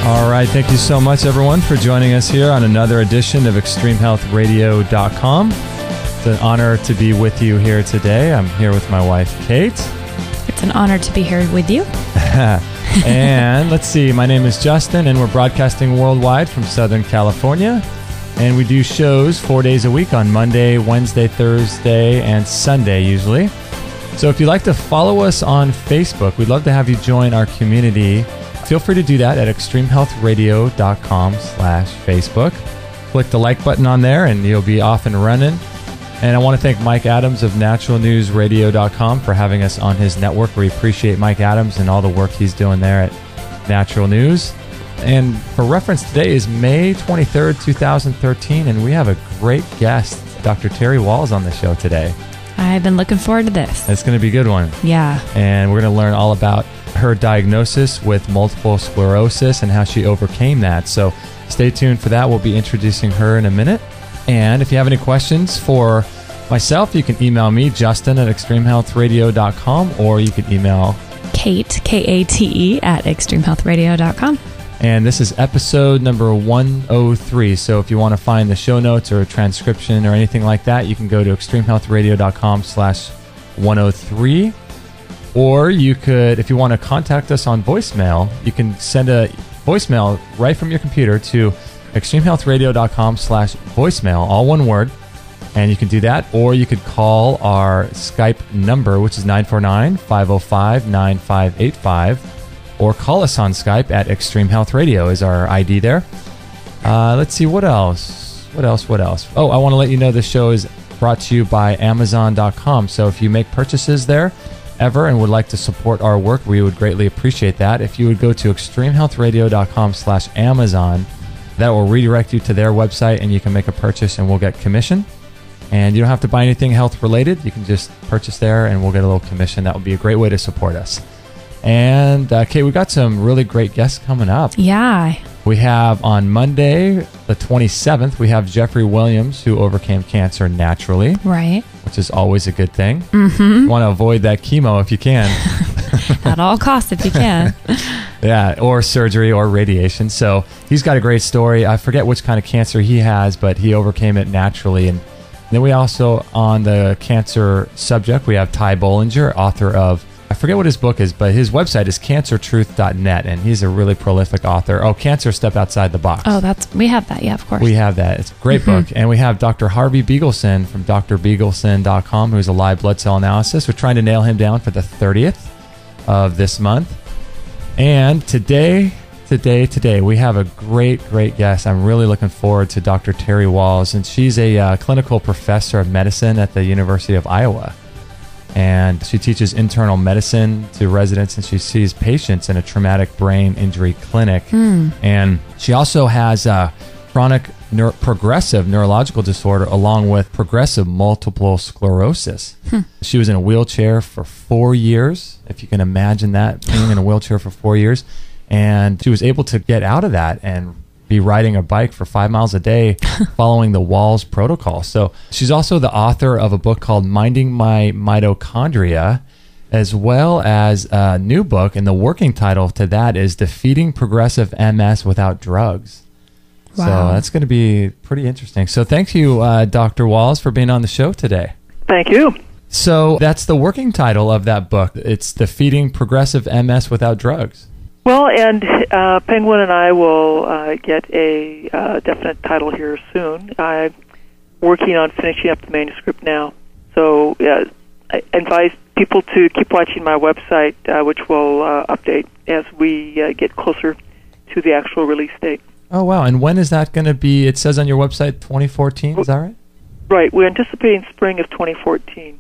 All right, thank you so much, everyone, for joining us here on another edition of ExtremeHealthRadio.com. It's an honor to be with you here today. I'm here with my wife, Kate. It's an honor to be here with you. And let's see, my name is Justin, and we're broadcasting worldwide from Southern California. And we do shows 4 days a week on Monday, Wednesday, Thursday, and Sunday usually. So if you'd like to follow us on Facebook, we'd love to have you join our community. Feel free to do that at extremehealthradio.com/Facebook. Click the like button on there and you'll be off and running. And I want to thank Mike Adams of naturalnewsradio.com for having us on his network. We appreciate Mike Adams and all the work he's doing there at Natural News. And for reference, today is May 23rd, 2013, and we have a great guest, Dr. Terry Wahls, on the show today. I've been looking forward to this. It's going to be a good one. Yeah. And we're going to learn all about her diagnosis with multiple sclerosis and how she overcame that. So stay tuned for that. We'll be introducing her in a minute. And if you have any questions for myself, you can email me, Justin, at extremehealthradio.com, or you can email Kate, Kate, at extremehealthradio.com. And this is episode number 103. So if you want to find the show notes or a transcription or anything like that, you can go to extremehealthradio.com/103. Or you could, if you want to contact us on voicemail, you can send a voicemail right from your computer to extremehealthradio.com/voicemail, all one word. And you can do that. Or you could call our Skype number, which is 949-505-9585. Or call us on Skype at Extreme Health Radio is our ID there. Let's see, what else? Oh, I want to let you know this show is brought to you by Amazon.com. So if you make purchases there ever and would like to support our work, we would greatly appreciate that. If you would go to extremehealthradio.com/Amazon, that will redirect you to their website and you can make a purchase and we'll get commission. And you don't have to buy anything health related. You can just purchase there and we'll get a little commission. That would be a great way to support us. And Kate, we got some really great guests coming up. Yeah. We have on Monday, the 27th, we have Jeffrey Williams, who overcame cancer naturally. Right. Which is always a good thing. Mm-hmm. You want to avoid that chemo if you can. At all costs if you can. Yeah, or surgery or radiation. So he's got a great story. I forget which kind of cancer he has, but he overcame it naturally. And then we also, on the cancer subject, we have Ty Bollinger, author of, I forget what his book is, but his website is cancertruth.net, and he's a really prolific author. Oh, Cancer Step Outside the Box. Oh, we have that. Yeah, of course. We have that. It's a great book. And we have Dr. Harvey Beagleson from drbeagleson.com, who's a live blood cell analysis. We're trying to nail him down for the 30th of this month. And today, we have a great guest. I'm really looking forward to Dr. Terry Wahls, and she's a clinical professor of medicine at the University of Iowa. And she teaches internal medicine to residents, and she sees patients in a traumatic brain injury clinic. And she also has a chronic progressive neurological disorder along with progressive multiple sclerosis. She was in a wheelchair for 4 years, if you can imagine that, being in a wheelchair for 4 years. And she was able to get out of that and be riding a bike for 5 miles a day following the Wahls Protocol. So she's also the author of a book called Minding My Mitochondria, as well as a new book, and the working title to that is Defeating Progressive MS Without Drugs. Wow. So that's going to be pretty interesting. So thank you, Dr. Wahls, for being on the show today. Thank you. So that's the working title of that book. It's Defeating Progressive MS Without Drugs. Well, and Penguin and I will get a definite title here soon. I'm working on finishing up the manuscript now. So I advise people to keep watching my website, which will update as we get closer to the actual release date. Oh, wow. And when is that going to be? It says on your website 2014, is that right? Right. We're anticipating spring of 2014.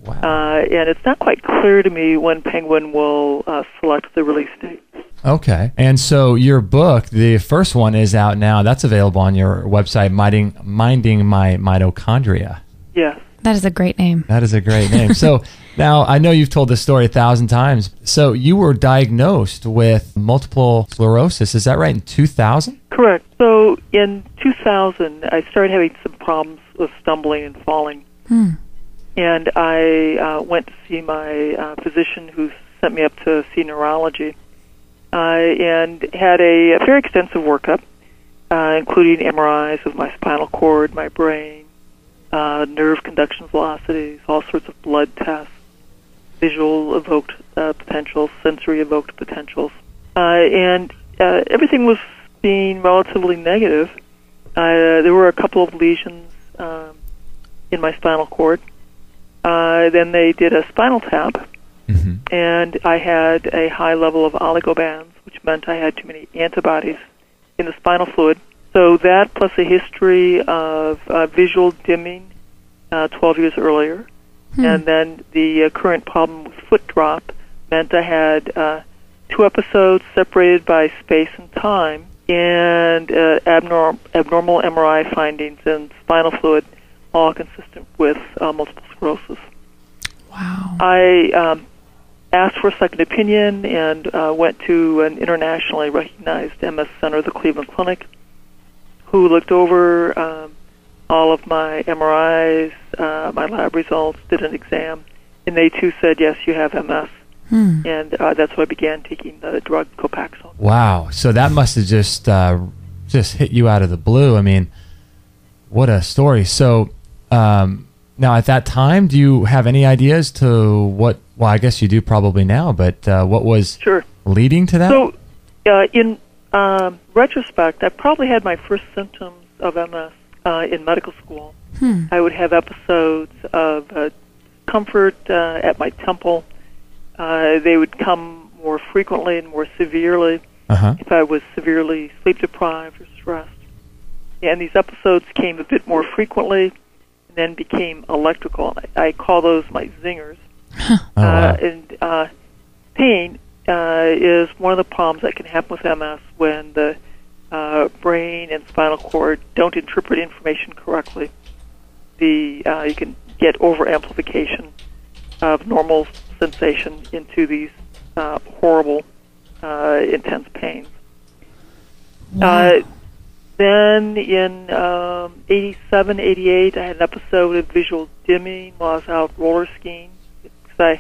Wow. And it's not quite clear to me when Penguin will select the release date. Okay. And so your book, the first one is out now. That's available on your website, Minding My Mitochondria. Yes. That is a great name. That is a great name. So now I know you've told this story 1,000 times. So you were diagnosed with multiple sclerosis. Is that right, in 2000? Correct. So in 2000, I started having some problems with stumbling and falling. And I went to see my physician who sent me up to see neurology. and had a very extensive workup, including MRIs of my spinal cord, my brain, nerve conduction velocities, all sorts of blood tests, visual evoked potentials, sensory evoked potentials, and everything was being relatively negative. There were a couple of lesions in my spinal cord. Then they did a spinal tap, and I had a high level of oligobands, which meant I had too many antibodies in the spinal fluid. So that, plus a history of visual dimming 12 years earlier, and then the current problem with foot drop, meant I had 2 episodes separated by space and time, and abnormal MRI findings in spinal fluid, all consistent with multiple sclerosis. Wow. I asked for a second opinion and went to an internationally recognized MS center, the Cleveland Clinic, who looked over all of my MRIs, my lab results, did an exam, and they too said, yes, you have MS. And that's when I began taking the drug Copaxone. Wow. So that must have just hit you out of the blue. I mean, what a story. So now at that time, do you have any ideas to what, well, I guess you do probably now, but what was leading to that? So in retrospect, I probably had my first symptoms of MS in medical school. I would have episodes of comfort at my temple. They would come more frequently and more severely if I was severely sleep deprived or stressed. And these episodes came a bit more frequently and then became electrical. I call those my zingers. And pain is one of the problems that can happen with MS when the brain and spinal cord don't interpret information correctly. You can get overamplification of normal sensation into these horrible, intense pains. Then in 87, 88, I had an episode of visual dimming while I was out roller skiing, because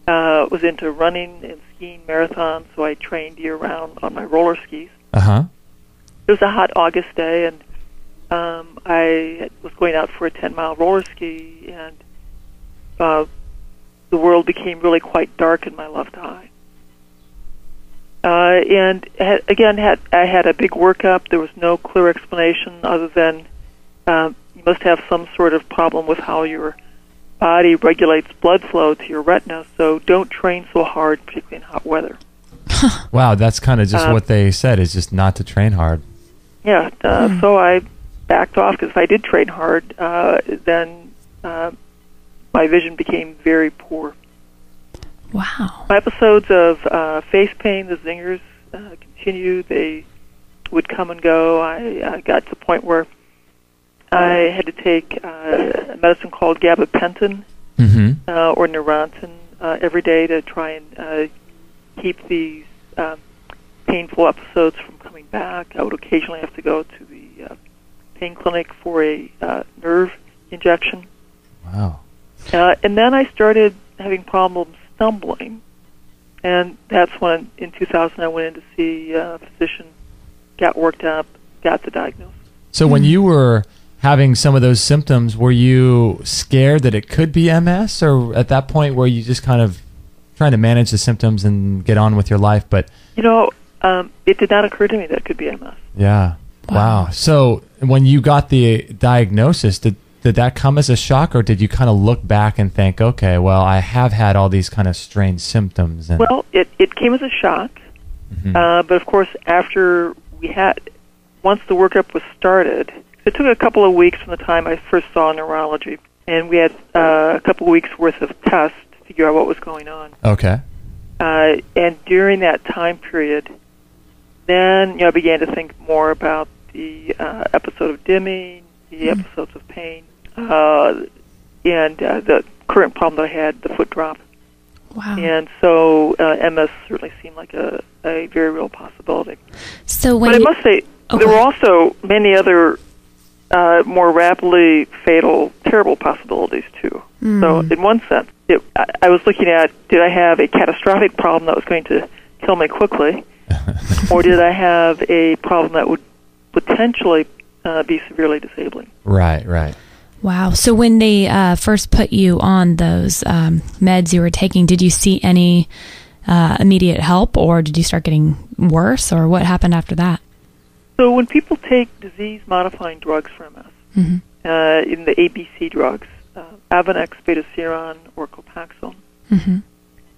I was into running and skiing marathons, so I trained year-round on my roller skis. It was a hot August day, and I was going out for a 10-mile roller ski, and the world became really quite dark in my left eye. And I had a big workup. There was no clear explanation other than you must have some sort of problem with how your body regulates blood flow to your retina, so don't train so hard, particularly in hot weather. Wow, that's kind of just what they said, is just not to train hard. Yeah, so I backed off, because if I did train hard, then my vision became very poor. Wow. My episodes of face pain, the zingers, continued. They would come and go. I got to the point where I had to take a medicine called gabapentin or Neurontin every day to try and keep these painful episodes from coming back. I would occasionally have to go to the pain clinic for a nerve injection. Wow. And then I started having problems stumbling, and that's when in 2000 I went in to see a physician, got worked up, got the diagnosis. So when you were having some of those symptoms, were you scared that it could be MS, or at that point were you just kind of trying to manage the symptoms and get on with your life? But it did not occur to me that it could be MS. Yeah. Wow. So when you got the diagnosis, did that come as a shock, or did you kind of look back and think, okay, well, I have had all these kind of strange symptoms? And well, it came as a shock, but of course, after once the workup was started, it took a couple of weeks from the time I first saw neurology, and we had a couple of weeks worth of tests to figure out what was going on. Okay. And during that time period, then I began to think more about the episode of dimming, the episodes of pain, and the current problem that I had, the foot drop. Wow. And so MS certainly seemed like a very real possibility. So when but I must say, there were also many other more rapidly fatal, terrible possibilities, too. So in one sense, I was looking at, did I have a catastrophic problem that was going to kill me quickly? or did I have a problem that would potentially be severely disabling? Right, right. Wow. So when they first put you on those meds you were taking, did you see any immediate help, or did you start getting worse, or what happened after that? So when people take disease-modifying drugs for MS, in the ABC drugs, Avonex, Betaseron, or Copaxone,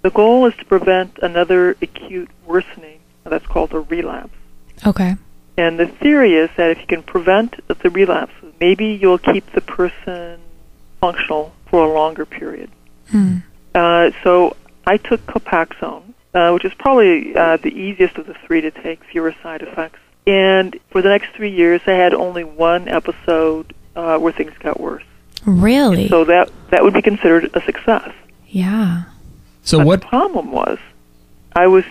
the goal is to prevent another acute worsening. That's called a relapse. Okay. And the theory is that if you can prevent the relapse, maybe you'll keep the person functional for a longer period. So I took Copaxone, which is probably the easiest of the three to take, fewer side effects. And for the next 3 years, I had only one episode where things got worse. Really? So that would be considered a success. Yeah. So But what? the problem was I was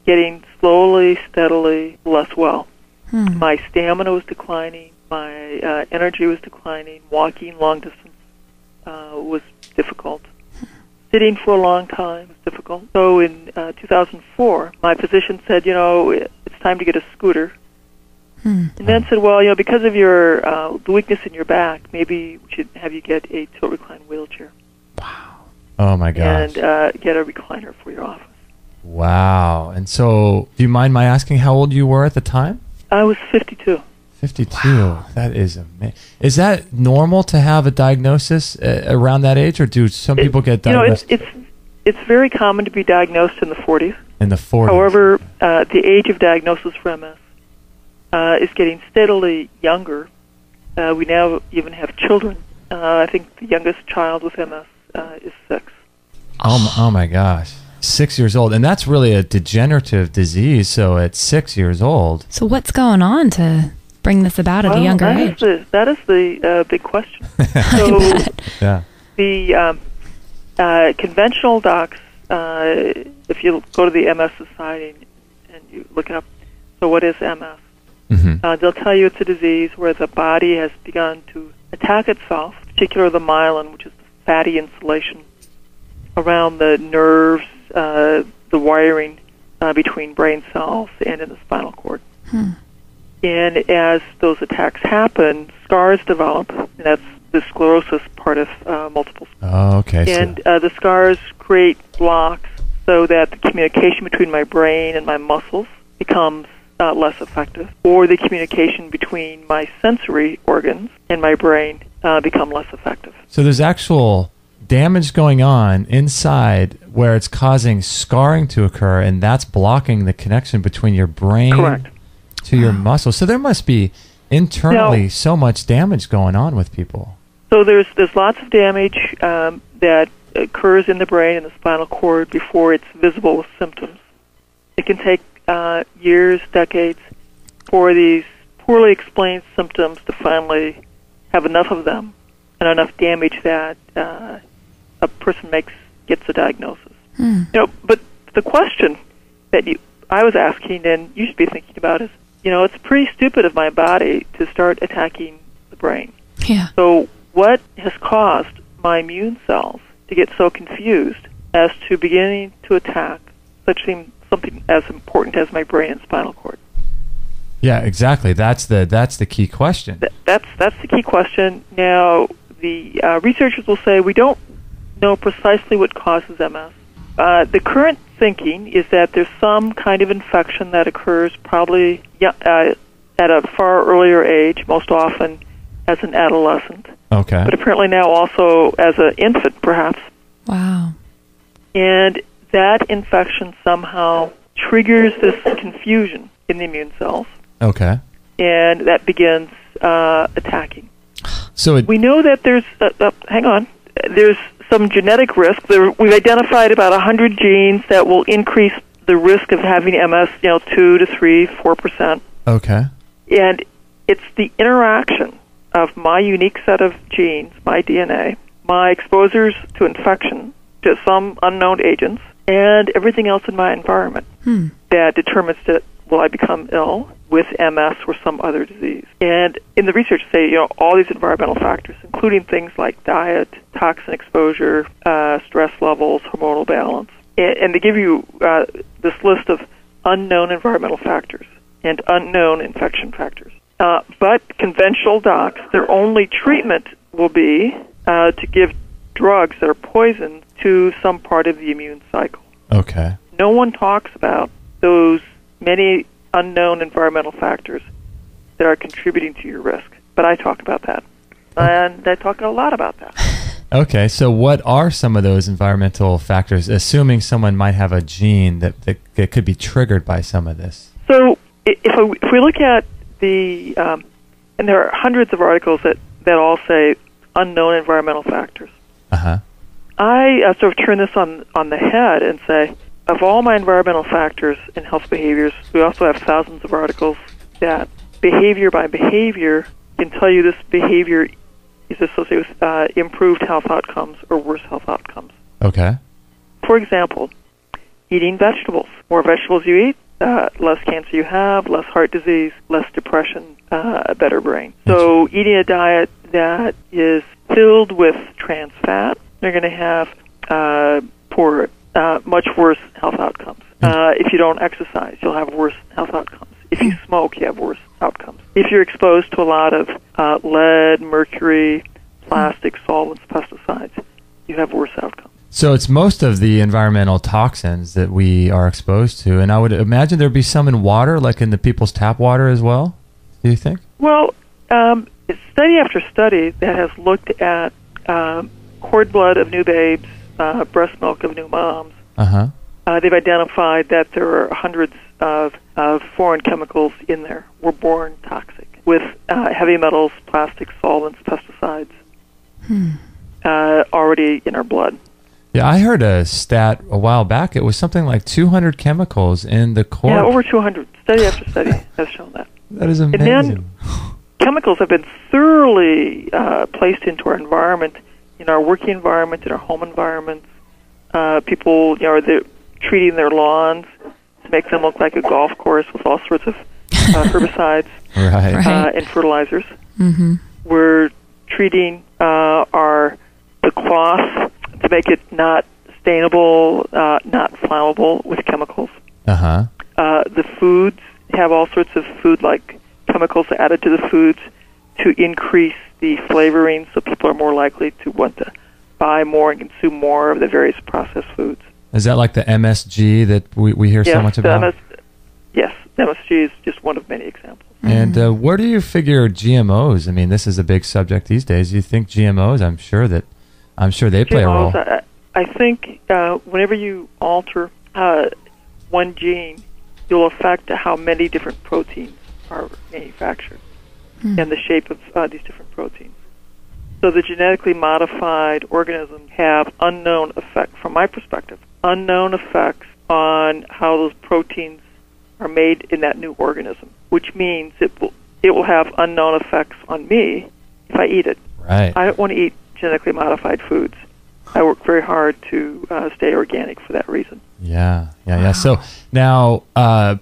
getting slowly, steadily less well. My stamina was declining. My energy was declining. Walking long distance was difficult. Sitting for a long time was difficult. So in 2004, my physician said, it's time to get a scooter. And then said, well, because of your the weakness in your back, maybe we should have you get a tilt recline wheelchair. Wow. Oh my gosh. And get a recliner for your office. Wow. And so, do you mind my asking how old you were at the time? I was 52. 52. Wow. That is amazing. Is that normal to have a diagnosis around that age, or do some people get diagnosed? It's very common to be diagnosed in the 40s. In the 40s. However, the age of diagnosis for MS is getting steadily younger. We now even have children. I think the youngest child with MS is 6. Oh my gosh. 6 years old. And that's really a degenerative disease, so at 6 years old. So what's going on to bring this about at a younger age? That is the big question. So Yeah. the conventional docs, if you go to the MS Society and you look up, so what is MS? They'll tell you it's a disease where the body has begun to attack itself, particularly the myelin, which is the fatty insulation around the nerves, the wiring between brain cells and in the spinal cord. And as those attacks happen, scars develop, and that's the sclerosis part of multiple sclerosis. Oh, okay. And the scars create blocks so that the communication between my brain and my muscles becomes less effective, or the communication between my sensory organs and my brain become less effective. So there's actual damage going on inside where it's causing scarring to occur, and that's blocking the connection between your brain Correct. to your muscles. So there must be internally so much damage going on with people. So there's lots of damage that occurs in the brain and the spinal cord before it's visible with symptoms. It can take years, decades, for these poorly explained symptoms to finally have enough of them and enough damage that a person gets a diagnosis. But the question that I was asking, and you should be thinking about, is, it's pretty stupid of my body to start attacking the brain. Yeah. So what has caused my immune cells to get so confused as to beginning to attack something as important as my brain and spinal cord? Yeah, exactly. That's the key question. That's the key question. Now, the researchers will say we don't know precisely what causes MS. The current thinking is that there's some kind of infection that occurs probably at a far earlier age, most often as an adolescent. Okay. But apparently now also as an infant, perhaps. Wow. And that infection somehow triggers this confusion in the immune cells. Okay. And that begins attacking. So we know that there's there's some genetic risk. We've identified about 100 genes that will increase the risk of having MS, 2 to 3, 4%. Okay. And it's the interaction of my unique set of genes, my DNA, my exposures to infection, to some unknown agents, and everything else in my environment that determines that will I become ill with MS or some other disease. And in the research say, all these environmental factors, including things like diet, toxin exposure, stress levels, hormonal balance. And they give you this list of unknown environmental factors and unknown infection factors. But conventional docs, their only treatment will be to give drugs that are poison to some part of the immune cycle. Okay. No one talks about those many unknown environmental factors that are contributing to your risk. But I talk about that. And I talk a lot about that. Okay, so what are some of those environmental factors, assuming someone might have a gene that could be triggered by some of this? So if we look at the, and there are hundreds of articles that all say unknown environmental factors. Uh-huh. I sort of turn this on the head and say, of all my environmental factors and health behaviors, we also have thousands of articles that behavior by behavior can tell you this behavior is associated with improved health outcomes or worse health outcomes. Okay. For example, eating vegetables. More vegetables you eat, less cancer you have, less heart disease, less depression, a better brain. So eating a diet that is filled with trans fat, you're going to have much worse health outcomes. If you don't exercise, you'll have worse health outcomes. If you smoke, you have worse outcomes. If you're exposed to a lot of lead, mercury, plastic, solvents, pesticides, you have worse outcomes. So it's most of the environmental toxins that we are exposed to, and I would imagine there'd be some in water, like in the people's tap water as well, do you think? Well, study after study that has looked at cord blood of new babes, breast milk of new moms, Uh-huh. They've identified that there are hundreds of foreign chemicals in there. We're born toxic with heavy metals, plastics, solvents, pesticides already in our blood. Yeah, I heard a stat a while back. It was something like 200 chemicals in the cord. Yeah, over 200. Study after study has shown that. That is amazing. And then chemicals have been thoroughly placed into our environment, in our working environment, in our home environments. People, they're treating their lawns to make them look like a golf course with all sorts of herbicides and fertilizers. Mm-hmm. We're treating the cloth to make it not stainable, not flammable with chemicals. Uh-huh. The foods have all sorts of food-like chemicals added to the foods to increase the flavoring, so people are more likely to want to buy more and consume more of the various processed foods. Is that like the MSG that we hear so much about? Yes, MSG is just one of many examples. And where do you figure GMOs? I mean, this is a big subject these days. You think GMOs? I'm sure they play a role. I think whenever you alter one gene, you'll affect how many different proteins are manufactured and the shape of these different proteins. So the genetically modified organisms have unknown effects, from my perspective, unknown effects on how those proteins are made in that new organism, which means it will have unknown effects on me if I eat it. Right. I don't want to eat genetically modified foods. I work very hard to stay organic for that reason. Yeah. So now,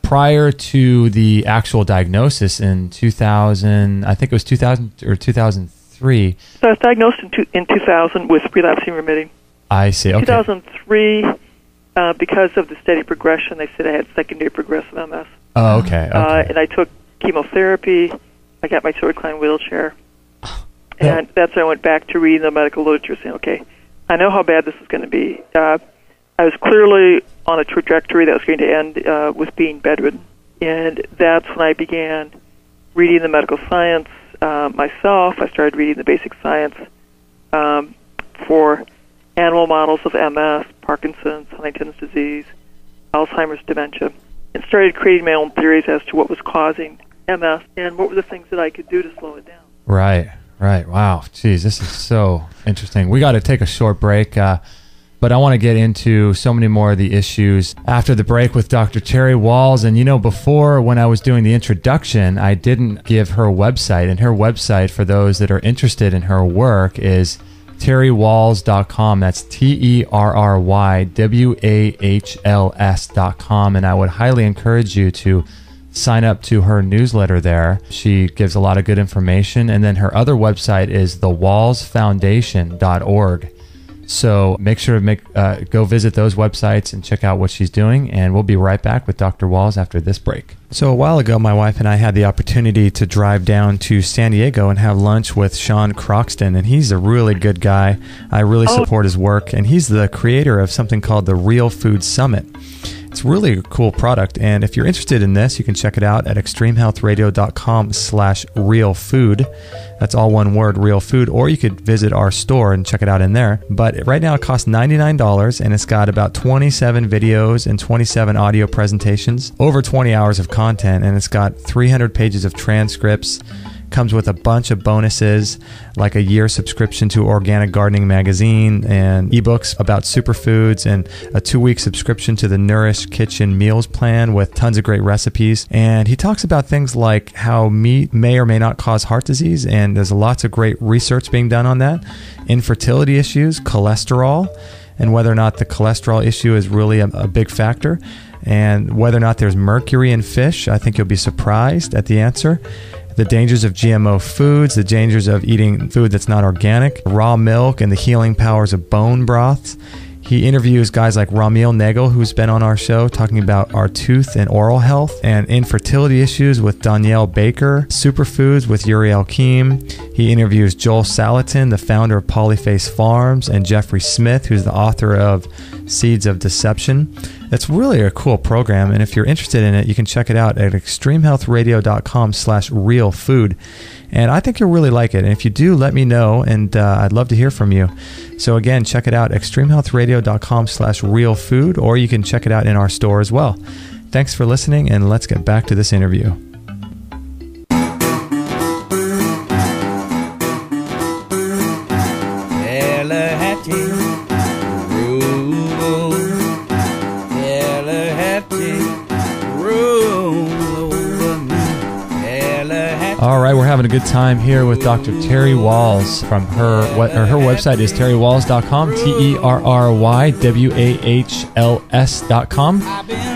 prior to the actual diagnosis in 2000, I think it was 2000 or 2003. So I was diagnosed in 2000 with relapsing remitting. I see. Okay. 2003, because of the steady progression, they said I had secondary progressive MS. Oh, okay. And I took chemotherapy. I got my recline wheelchair. And that's when I went back to reading the medical literature, saying, okay, I know how bad this is going to be. I was clearly on a trajectory that was going to end with being bedridden. And that's when I began reading the medical science myself. I started reading the basic science for animal models of MS, Parkinson's, Huntington's disease, Alzheimer's dementia, and started creating my own theories as to what was causing MS and what were the things that I could do to slow it down. Right. Wow. Geez, this is so interesting. We got to take a short break, but I want to get into so many more of the issues after the break with Dr. Terry Wahls. And, before, when I was doing the introduction, I didn't give her website. And her website, for those that are interested in her work, is terrywahls.com. That's TERRYWAHLS.com. And I would highly encourage you to sign up to her newsletter there. She gives a lot of good information. And then her other website is thewahllsfoundation.org. So make sure to go visit those websites and check out what she's doing. And we'll be right back with Dr. Wahls after this break. So a while ago, my wife and I had the opportunity to drive down to San Diego and have lunch with Sean Croxton. And he's a really good guy. I really support his work. And he's the creator of something called the Real Food Summit. It's really a cool product, and if you're interested in this, you can check it out at extremehealthradio.com/realfood. That's all one word, real food, or you could visit our store and check it out in there. But right now it costs $99, and it's got about 27 videos and 27 audio presentations, over 20 hours of content, and it's got 300 pages of transcripts. Comes with a bunch of bonuses, like a year subscription to Organic Gardening Magazine and ebooks about superfoods, and a 2-week subscription to the Nourish Kitchen Meals Plan with tons of great recipes. And he talks about things like how meat may or may not cause heart disease, and there's lots of great research being done on that. Infertility issues, cholesterol, and whether or not the cholesterol issue is really a big factor, and whether or not there's mercury in fish. I think you'll be surprised at the answer. The dangers of GMO foods, the dangers of eating food that's not organic, raw milk, and the healing powers of bone broths. He interviews guys like Ramil Nagel, who's been on our show, talking about our tooth and oral health, and infertility issues with Danielle Baker, superfoods with Uriel Keem. He interviews Joel Salatin, the founder of Polyface Farms, and Jeffrey Smith, who's the author of Seeds of Deception. It's really a cool program, and if you're interested in it, you can check it out at extremehealthradio.com/realfood. And I think you'll really like it. And if you do, let me know, and I'd love to hear from you. So again, check it out, extremehealthradio.com/realfood, or you can check it out in our store as well. Thanks for listening, and let's get back to this interview. All right, we're having a good time here with Dr. Terry Wahls from her website is terrywahls.com, TerryWahls.com,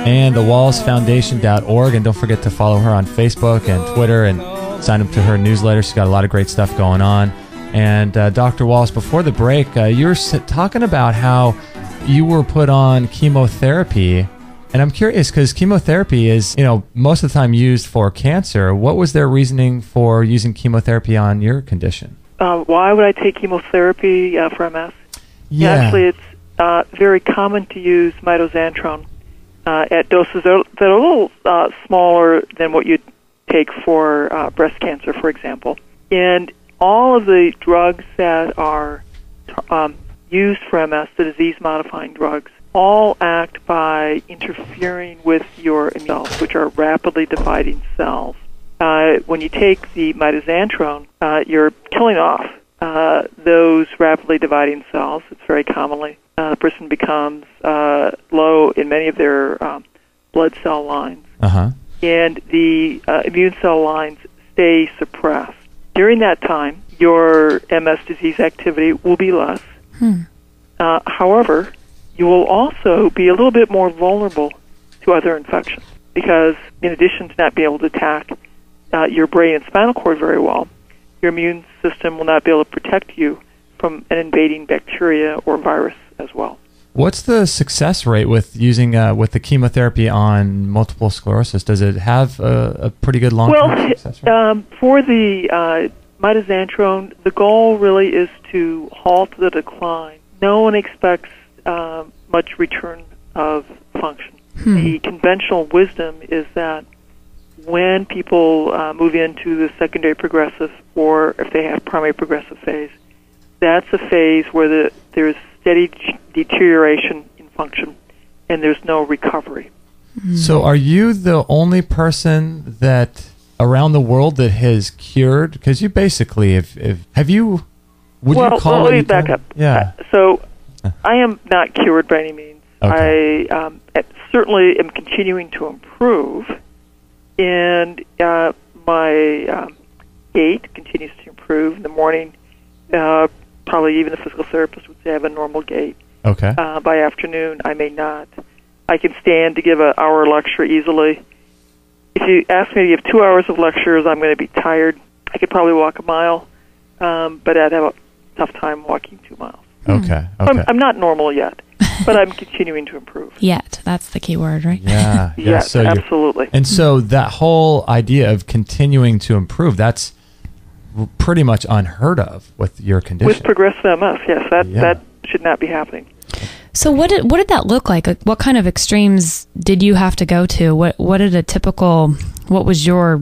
and the WahlsFoundation.org. And don't forget to follow her on Facebook and Twitter and sign up to her newsletter. She's got a lot of great stuff going on. And Dr. Wahls, before the break, you were talking about how you were put on chemotherapy. And I'm curious, because chemotherapy is, most of the time used for cancer. What was their reasoning for using chemotherapy on your condition? Why would I take chemotherapy for MS? Yeah. Actually, it's very common to use mitoxantrone at doses that are a little smaller than what you'd take for breast cancer, for example. And all of the drugs that are used for MS, the disease-modifying drugs, all act by interfering with your immune cells, which are rapidly dividing cells. When you take the mitoxantrone, you're killing off those rapidly dividing cells. It's very commonly. The person becomes low in many of their blood cell lines. Uh-huh. And the immune cell lines stay suppressed. During that time, your MS disease activity will be less. However, you will also be a little bit more vulnerable to other infections because in addition to not being able to attack your brain and spinal cord very well, your immune system will not be able to protect you from an invading bacteria or virus as well. What's the success rate with using with the chemotherapy on multiple sclerosis? Does it have a pretty good long-term success rate? For the mitoxantrone, the goal really is to halt the decline. No one expects much return of function. The conventional wisdom is that when people move into the secondary progressive, or if they have primary progressive phase, that's a phase where there's steady deterioration in function and there's no recovery. So are you the only person that around the world that has cured? Because you basically, have you, would you call it? Let me back up. Yeah. So I am not cured by any means. Okay. I certainly am continuing to improve, and my gait continues to improve. In the morning, probably even the physical therapist would say I have a normal gait. Okay. By afternoon, I may not. I can stand to give an hour lecture easily. If you ask me to give 2 hours of lectures, I'm going to be tired. I could probably walk a mile, but I'd have a tough time walking 2 miles. Okay. I'm not normal yet, but I'm continuing to improve. Yet. That's the key word, right? Yeah. Yes, So absolutely. and so that whole idea of continuing to improve, that's pretty much unheard of with your condition. With progressive MS, yes, that should not be happening. So what did that look like? Like, what kind of extremes did you have to go to? What was your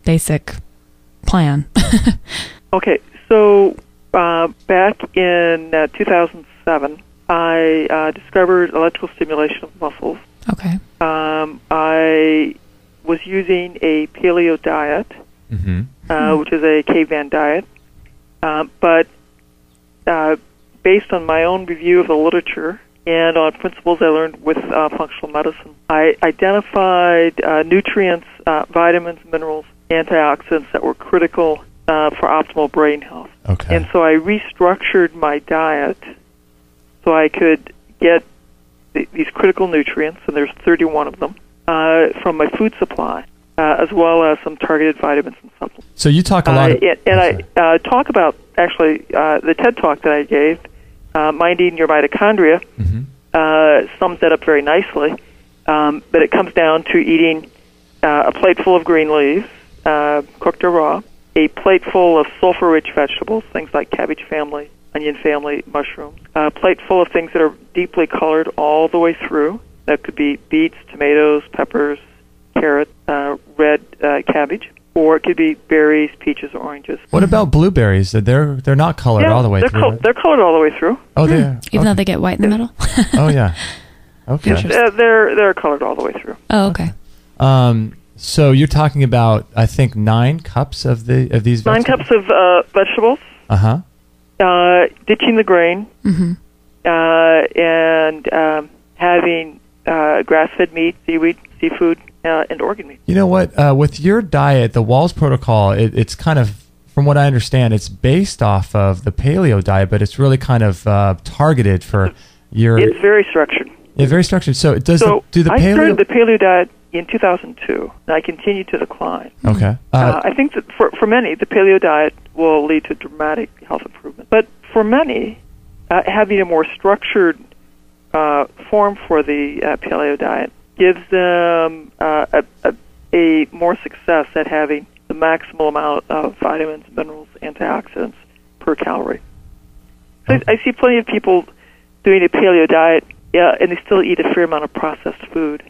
basic plan? Okay, so back in 2007, I discovered electrical stimulation of muscles. Okay. I was using a paleo diet, which is a caveman diet, but based on my own review of the literature and on principles I learned with functional medicine, I identified nutrients, vitamins, minerals, antioxidants that were critical for optimal brain health. Okay. And so I restructured my diet so I could get these critical nutrients, and there's 31 of them, from my food supply, as well as some targeted vitamins and supplements. So you talk a lot. I talk about, actually, the TED Talk that I gave, Minding Your Mitochondria, sums that up very nicely. But it comes down to eating a plate full of green leaves, cooked or raw, a plate full of sulfur-rich vegetables, things like cabbage family, onion family, mushrooms, a plate full of things that are deeply colored all the way through. That could be beets, tomatoes, peppers, carrot, red cabbage, or it could be berries, peaches, or oranges. What about blueberries? They're not colored all the way through. They're colored all the way through. Oh, they are. Even though they get white in the middle? Oh, yeah. Okay. Yes, they're colored all the way through. Oh, okay. So you're talking about, I think, 9 cups of these vegetables? 9 cups of vegetables. Ditching the grain, and having grass-fed meat, seaweed, seafood, and organ meat. You know what? With your diet, the Wahls Protocol, it's kind of, from what I understand, it's based off of the paleo diet, but it's really kind of targeted for your... It's very structured. Yeah, very structured. So I started the paleo diet in 2002, and I continued to decline. Okay. I think that for many, the paleo diet will lead to dramatic health improvement. But for many, having a more structured form for the paleo diet gives them a more success at having the maximal amount of vitamins, minerals, antioxidants per calorie. So I see plenty of people doing a paleo diet, and they still eat a fair amount of processed food.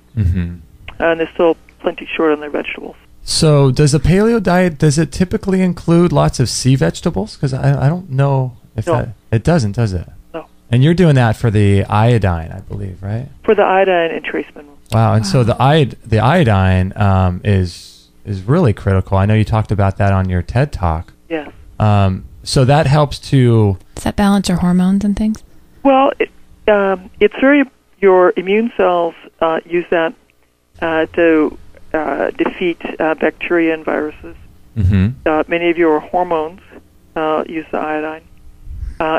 And they're still plenty short on their vegetables. So does the paleo diet, does it typically include lots of sea vegetables? Because I don't know if it doesn't, does it? No. And you're doing that for the iodine, I believe, right? For the iodine and trace minerals. Wow, and so the iodine is really critical. I know you talked about that on your TED Talk. Yes. So that helps to... Does that balance your hormones and things? Well, your immune cells use that to defeat bacteria and viruses. Many of your hormones use the iodine.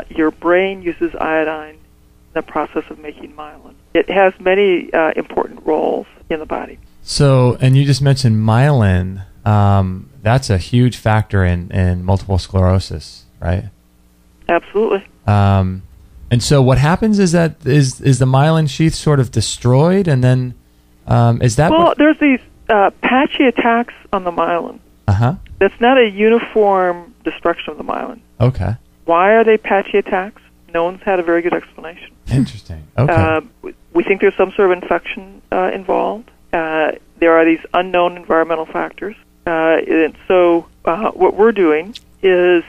Your brain uses iodine in the process of making myelin. It has many important roles in the body. So, and you just mentioned myelin. That's a huge factor in multiple sclerosis, right? Absolutely. And so what happens is that is the myelin sheath sort of destroyed, and then is that... Well, there's these patchy attacks on the myelin. That's not a uniform destruction of the myelin. Okay. Why are they patchy attacks? No one's had a very good explanation. Interesting. Okay. We think there's some sort of infection involved. There are these unknown environmental factors. And so what we're doing is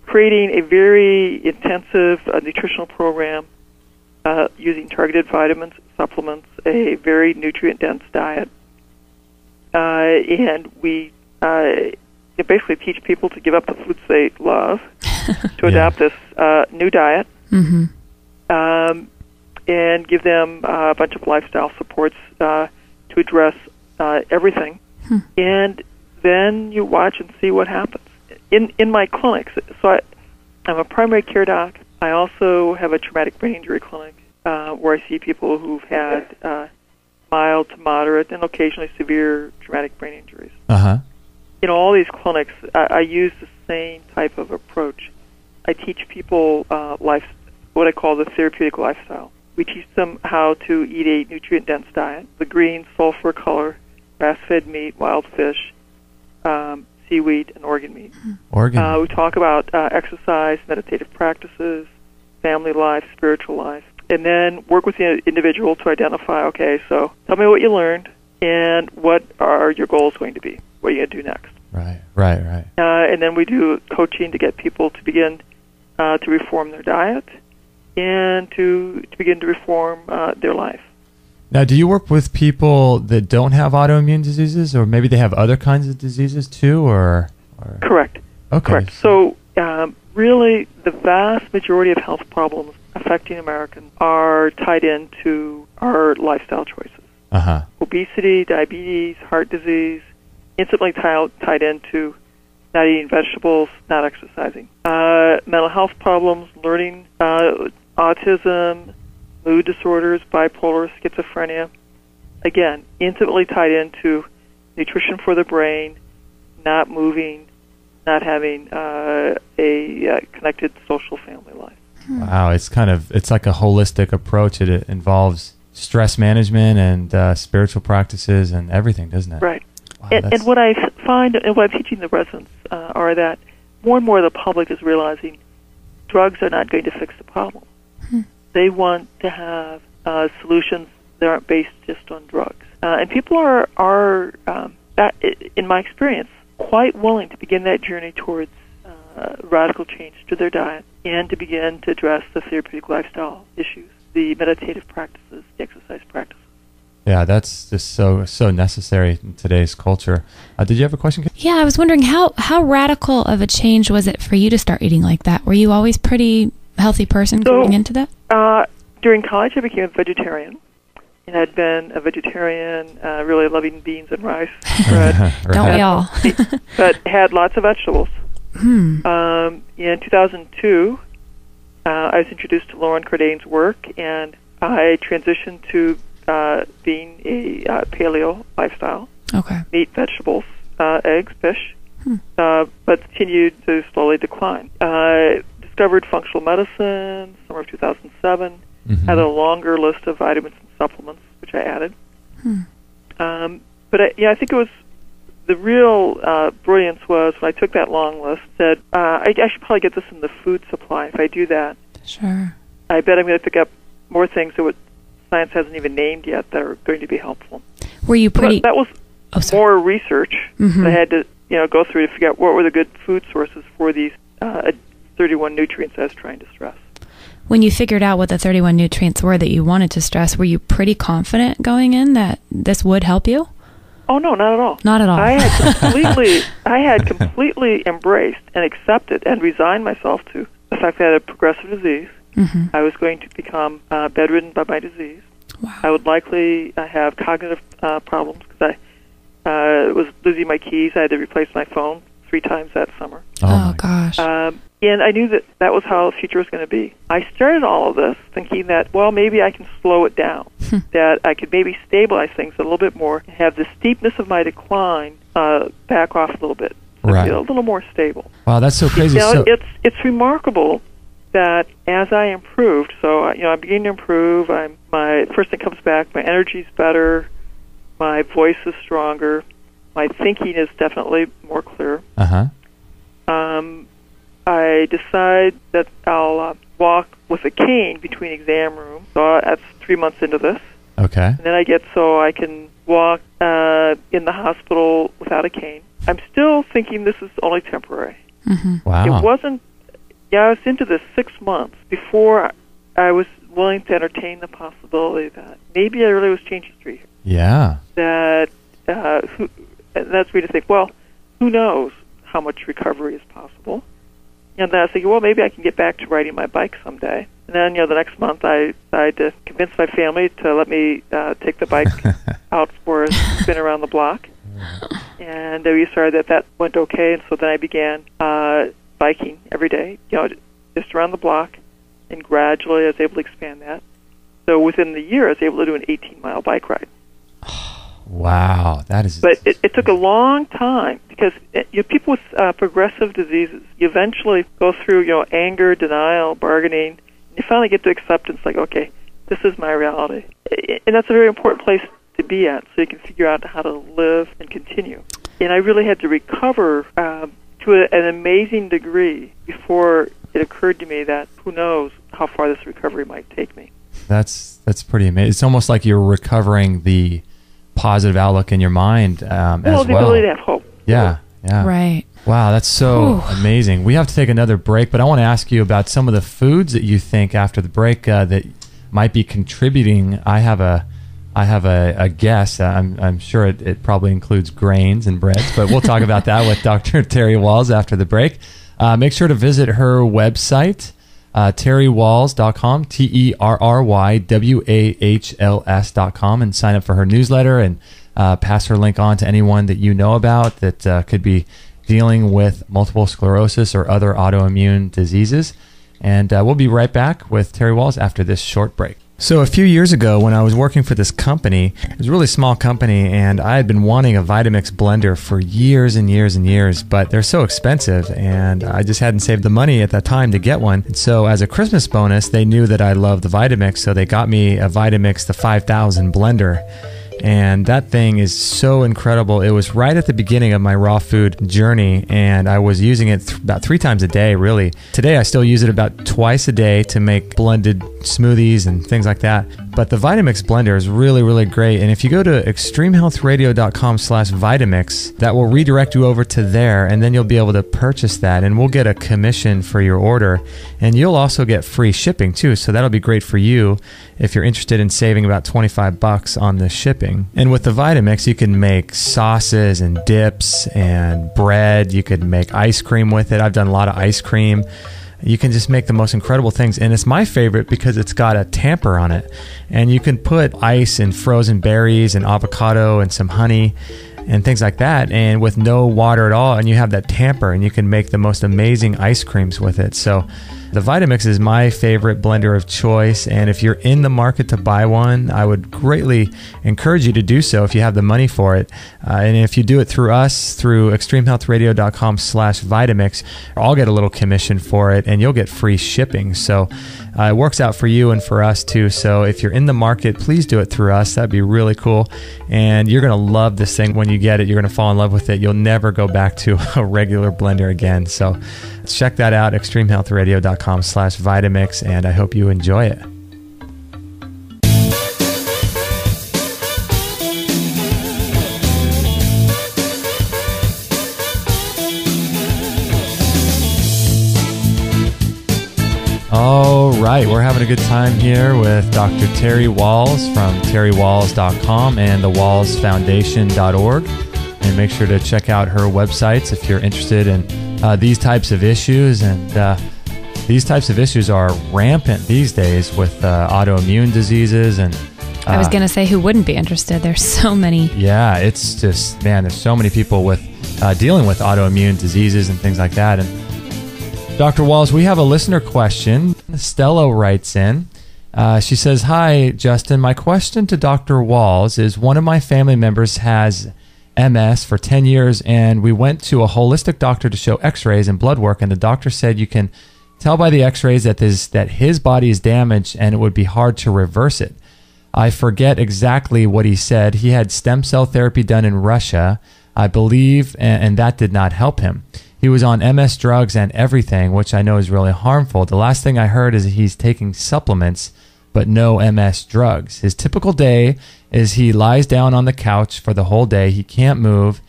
creating a very intensive nutritional program using targeted vitamins, supplements, a very nutrient-dense diet. And we basically teach people to give up the foods they love to adopt this new diet, and give them a bunch of lifestyle supports to address everything. And then you watch and see what happens. In my clinics, so I'm a primary care doc. I also have a traumatic brain injury clinic where I see people who've had mild to moderate and occasionally severe traumatic brain injuries. In all these clinics, I use the same type of approach. I teach people what I call the therapeutic lifestyle. We teach them how to eat a nutrient-dense diet, the green, sulfur color, grass-fed meat, wild fish, seaweed, and organ meat. We talk about exercise, meditative practices, family life, spiritual life, and then work with the individual to identify, okay, so tell me what you learned and what are your goals going to be? What are you going to do next? Right. And then we do coaching to get people to begin to reform their diet and to begin to reform their life. Now, do you work with people that don't have autoimmune diseases, or maybe they have other kinds of diseases too, or? Correct. Okay. Correct. So, really, the vast majority of health problems affecting Americans are tied into our lifestyle choices. Obesity, diabetes, heart disease, intimately tied into not eating vegetables, not exercising. Mental health problems, learning, autism, mood disorders, bipolar, schizophrenia. Again, intimately tied into nutrition for the brain, not moving, not having a connected social family life. Wow, it's like a holistic approach. It involves stress management and spiritual practices and everything, doesn't it? Right. Wow, and what I find, and what I'm teaching the residents, are that more and more the public is realizing drugs are not going to fix the problem. They want to have solutions that aren't based just on drugs. And people are in my experience, quite willing to begin that journey towards radical change to their diet and to begin to address the therapeutic lifestyle issues, the meditative practices, the exercise practices. Yeah, that's just so necessary in today's culture. Did you have a question? Yeah, I was wondering how radical of a change was it for you to start eating like that? Were you always pretty healthy person going into that? During college, I became a vegetarian. And I'd been a vegetarian, really loving beans and rice, bread. Don't we all? But had lots of vegetables. In 2002, I was introduced to Lauren Cordain's work, and I transitioned to being a paleo lifestyle. Okay. Meat, vegetables, eggs, fish, but continued to slowly decline. Discovered functional medicine, summer of 2007. Had a longer list of vitamins and supplements, which I added. But I think it was the real brilliance was when I took that long list, said, I should probably get this in the food supply. If I do that, sure, I bet I'm going to pick up more things that science hasn't even named yet that are going to be helpful. Were you pretty... But that was more research that I had to go through to figure out what were the good food sources for these 31 nutrients I was trying to stress. When you figured out what the 31 nutrients were that you wanted to stress, were you pretty confident going in that this would help you? Oh, no, not at all. Not at all. I had completely embraced and accepted and resigned myself to the fact that I had a progressive disease. I was going to become bedridden by my disease. Wow. I would likely have cognitive problems because I was losing my keys. I had to replace my phone 3 times that summer. Oh gosh. And I knew that was how the future was going to be. I started all of this thinking that, well, maybe I can slow it down, that I could maybe stabilize things a little bit more, have the steepness of my decline back off a little bit, so right. a little more stable. Wow, that's so crazy. It's remarkable that as I improved, so I'm beginning to improve. My first thing comes back, my energy's better, my voice is stronger, my thinking is definitely more clear. I decide that I'll walk with a cane between exam rooms. So that's 3 months into this. Okay. And then I get so I can walk in the hospital without a cane. I'm still thinking this is only temporary. Wow. It wasn't. I was into this 6 months before I was willing to entertain the possibility that maybe I really was changing history. Yeah. That's me to think, well, who knows how much recovery is possible. And then I was thinking, well, maybe I can get back to riding my bike someday. And then, the next month I decided to convince my family to let me take the bike out for a spin around the block. And we decided that went okay, and so then I began biking every day, just around the block, and gradually I was able to expand that. So within the year, I was able to do an 18-mile bike ride. Wow, that is... But it took a long time because people with progressive diseases, you eventually go through, anger, denial, bargaining, You finally get to acceptance, like, okay, this is my reality. And that's a very important place to be at, so you can figure out how to live and continue. And I really had to recover to an amazing degree before it occurred to me that who knows how far this recovery might take me. That's pretty amazing. It's almost like you're recovering the positive outlook in your mind as well. The ability to have hope. Yeah. Right. Wow, that's so amazing. We have to take another break, but I want to ask you about some of the foods that you think after the break that might be contributing. I have a guess. I'm sure it probably includes grains and breads, but we'll talk about that with Dr. Terry Wahls after the break. Make sure to visit her website, terrywahls.com, TerryWahls.com, and sign up for her newsletter and pass her link on to anyone that you know about that could be dealing with multiple sclerosis or other autoimmune diseases. And we'll be right back with Terry Wahls after this short break. So a few years ago, when I was working for this company, it was a really small company, and I had been wanting a Vitamix blender for years and years and years, but they're so expensive, and I just hadn't saved the money at that time to get one. And so as a Christmas bonus, they knew that I loved the Vitamix, so they got me a Vitamix, the 5000 blender. And that thing is so incredible. It was right at the beginning of my raw food journey, and I was using it about 3 times a day, really. Today, I still use it about twice a day to make blended smoothies and things like that. But the Vitamix blender is really, really great. And if you go to extremehealthradio.com/Vitamix, that will redirect you over to there, and then you'll be able to purchase that, and we'll get a commission for your order. And you'll also get free shipping, too. So that'll be great for you if you're interested in saving about $25 on the shipping. And with the Vitamix, you can make sauces and dips and bread. You could make ice cream with it. I've done a lot of ice cream. You can just make the most incredible things. And it's my favorite because it's got a tamper on it. And you can put ice and frozen berries and avocado and some honey and things like that, and with no water at all, and you have that tamper, and you can make the most amazing ice creams with it. So the Vitamix is my favorite blender of choice, and if you're in the market to buy one, I would greatly encourage you to do so if you have the money for it. And if you do it through us, through extremehealthradio.com/Vitamix, I'll get a little commission for it, and you'll get free shipping. So it works out for you and for us too. So if you're in the market, please do it through us. That'd be really cool. And you're going to love this thing when you get it. You're going to fall in love with it. You'll never go back to a regular blender again. So check that out, extremehealthradio.com/Vitamix, and I hope you enjoy it. All right, we're having a good time here with Dr. Terry Wahls from terrywahls.com and the wahllsfoundation.org. And make sure to check out her websites if you're interested in these types of issues. And these types of issues are rampant these days with autoimmune diseases. And I was going to say, who wouldn't be interested? There's so many. Yeah, it's just, man, there's so many people with dealing with autoimmune diseases and things like that. And Dr. Wahls, we have a listener question. Stella writes in. She says, "Hi, Justin. My question to Dr. Wahls is one of my family members has MS for 10 years, and we went to a holistic doctor to show x-rays and blood work, and the doctor said you can tell by the x-rays that his body is damaged and it would be hard to reverse it. I forget exactly what he said. He had stem cell therapy done in Russia, I believe, and that did not help him. He was on MS drugs and everything, which I know is really harmful. The last thing I heard is he's taking supplements, but no MS drugs. His typical day is he lies down on the couch for the whole day. He can't move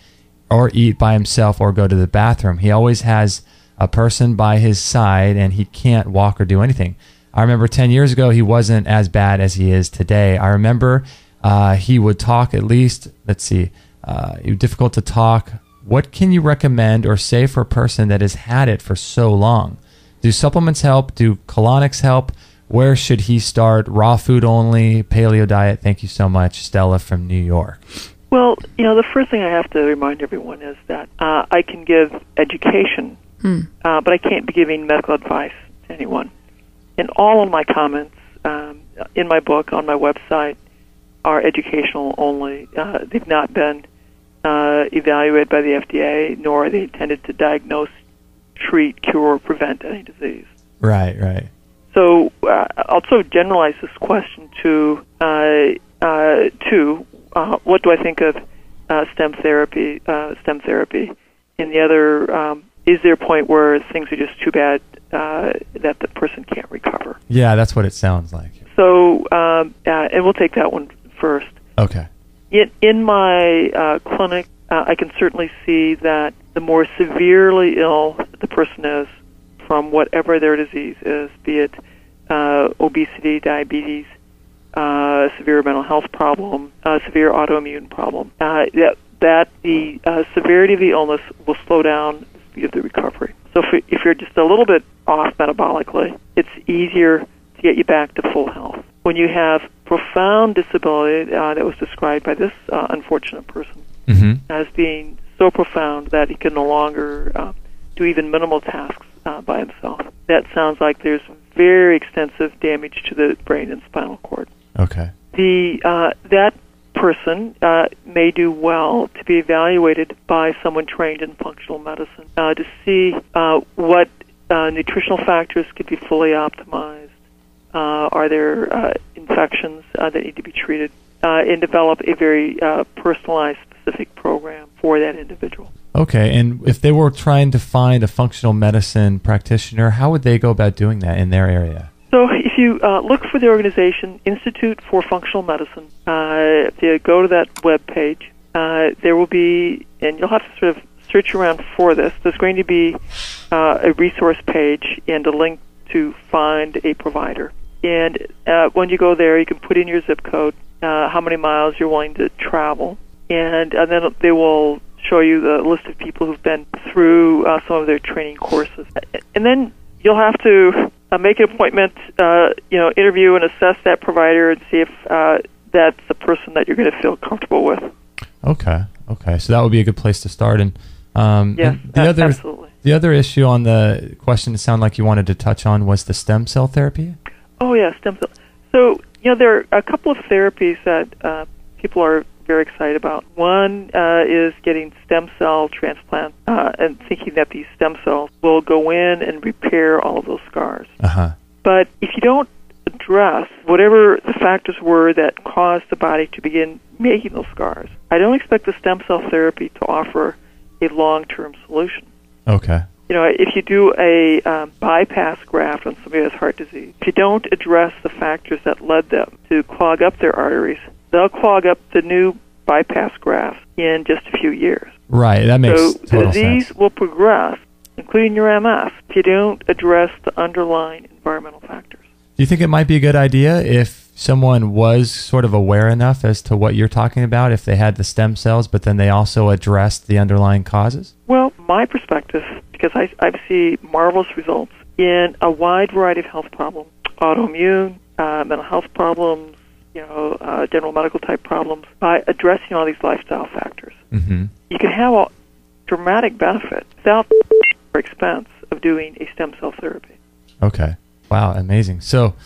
or eat by himself or go to the bathroom. He always has a person by his side, and he can't walk or do anything. I remember 10 years ago, he wasn't as bad as he is today. I remember he would talk at least, it was difficult to talk. What can you recommend or say for a person that has had it for so long? Do supplements help? Do colonics help? Where should he start? Raw food only? Paleo diet? Thank you so much, Stella from New York. Well, the first thing I have to remind everyone is that I can give education, but I can't be giving medical advice to anyone. And all of my comments in my book, on my website, are educational only. They've not been evaluated by the FDA, nor are they intended to diagnose, treat, cure, or prevent any disease. Right. So I'll sort of generalize this question to what do I think of stem therapy? And the other, is there a point where things are just too bad that the person can't recover? Yeah, that's what it sounds like. So, and we'll take that one first. Okay. In my clinic, I can certainly see that the more severely ill the person is from whatever their disease is, be it obesity, diabetes, severe mental health problem, severe autoimmune problem, that the severity of the illness will slow down the speed of the recovery. So if you're just a little bit off metabolically, it's easier to get you back to full health. When you have profound disability that was described by this unfortunate person as being so profound that he can no longer do even minimal tasks by himself, that sounds like there's very extensive damage to the brain and spinal cord. Okay. That person may do well to be evaluated by someone trained in functional medicine to see what nutritional factors could be fully optimized. Are there infections that need to be treated? And develop a very personalized, specific program for that individual. Okay, and if they were trying to find a functional medicine practitioner, how would they go about doing that in their area? So if you look for the organization, Institute for Functional Medicine, if you go to that web page, there will be, and you'll have to sort of search around for this, there's going to be a resource page and a link to find a provider. And when you go there, you can put in your zip code, how many miles you're willing to travel, and then they will show you the list of people who've been through some of their training courses. And then you'll have to make an appointment, interview and assess that provider and see if that's the person that you're going to feel comfortable with. Okay. So that would be a good place to start. And absolutely. The other issue on the question it sounded like you wanted to touch on was the stem cell therapy? Oh, yeah, stem cell. So, there are a couple of therapies that people are very excited about. One is getting stem cell transplant and thinking that these stem cells will go in and repair all of those scars. But if you don't address whatever the factors were that caused the body to begin making those scars, I don't expect the stem cell therapy to offer a long-term solution. Okay. If you do a bypass graft on somebody who has heart disease, if you don't address the factors that led them to clog up their arteries, they'll clog up the new bypass graft in just a few years. Right, that makes total sense. So the disease will progress, including your MS, if you don't address the underlying environmental factors. Do you think it might be a good idea if someone was sort of aware enough as to what you're talking about, if they had the stem cells, but then they also addressed the underlying causes? Well, my perspective, because I see marvelous results in a wide variety of health problems, autoimmune, mental health problems, general medical type problems, by addressing all these lifestyle factors. You can have a dramatic benefit without the expense of doing a stem cell therapy. Okay. Wow, amazing. So,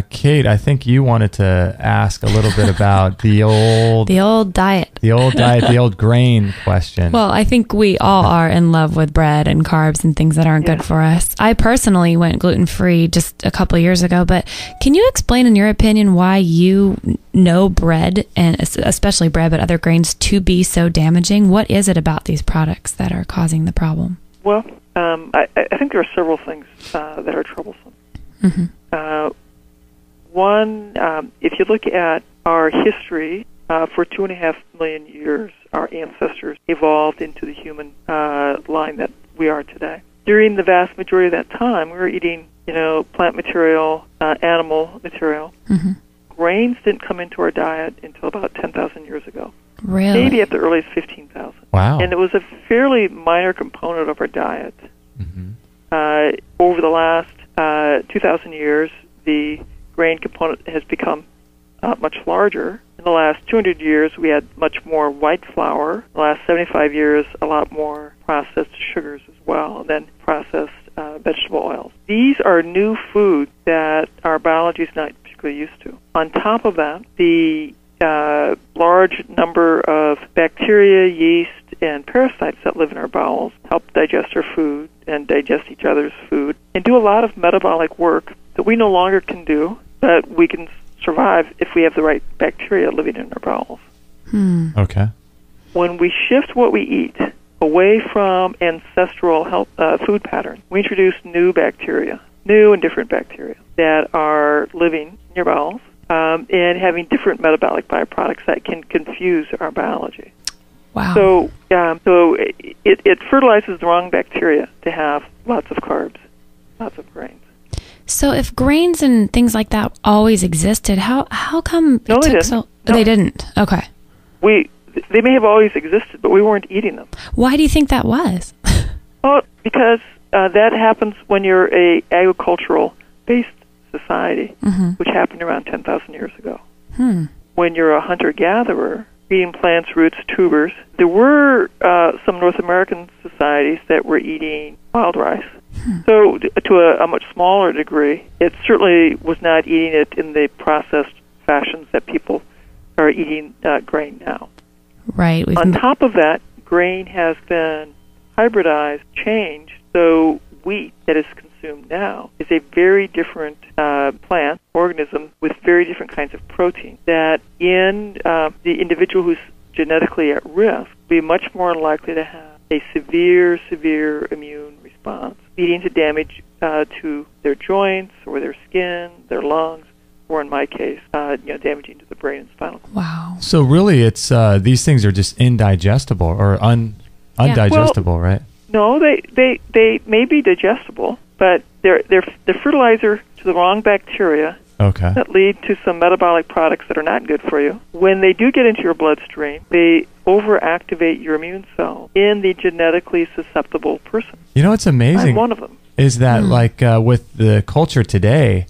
Kate, I think you wanted to ask a little bit about the old diet, the old grain question. Well, I think we all are in love with bread and carbs and things that aren't good for us. I personally went gluten-free just a couple of years ago, but can you explain, in your opinion, why you know bread, and especially bread, but other grains, to be so damaging? What is it about these products that are causing the problem? Well, I think there are several things that are troublesome. One, if you look at our history, for 2.5 million years, our ancestors evolved into the human line that we are today. During the vast majority of that time, we were eating, plant material, animal material. Grains didn't come into our diet until about 10,000 years ago. Really? Maybe at the earliest 15,000. Wow. And it was a fairly minor component of our diet. Over the last 2,000 years, the grain component has become much larger. In the last 200 years, we had much more white flour. In the last 75 years, a lot more processed sugars as well, and then processed vegetable oils. These are new foods that our biology is not particularly used to. On top of that, the large number of bacteria, yeast, and parasites that live in our bowels help digest our food and digest each other's food and do a lot of metabolic work that we no longer can do, but we can survive if we have the right bacteria living in our bowels. Okay. When we shift what we eat away from ancestral food patterns, we introduce new and different bacteria that are living in your bowels and having different metabolic byproducts that can confuse our biology. Wow. So it fertilizes the wrong bacteria to have lots of carbs, lots of grains. So if grains and things like that always existed, how come No, it they took didn't. so... No. They didn't? Okay. They may have always existed, but we weren't eating them. Why do you think that was? Well, because that happens when you're a agricultural-based society, which happened around 10,000 years ago. When you're a hunter-gatherer, eating plants, roots, tubers, there were some North American societies that were eating wild rice. So to a much smaller degree, it certainly was not eating it in the processed fashions that people are eating grain now. Right. On top of that, grain has been hybridized, changed, so wheat that is consumed now is a very different plant, organism, with very different kinds of protein that in the individual who's genetically at risk be much more likely to have a severe immune response, leading to damage to their joints or their skin, their lungs, or in my case, damaging to the brain and spinal cord. Wow. So really, it's these things are just indigestible or undigestible, right? No, they may be digestible, but they're fertilizer to the wrong bacteria. Okay. That lead to some metabolic products that are not good for you. When they do get into your bloodstream, they overactivate your immune cells in the genetically susceptible person. You know what's amazing? I'm one of them. Is that with the culture today?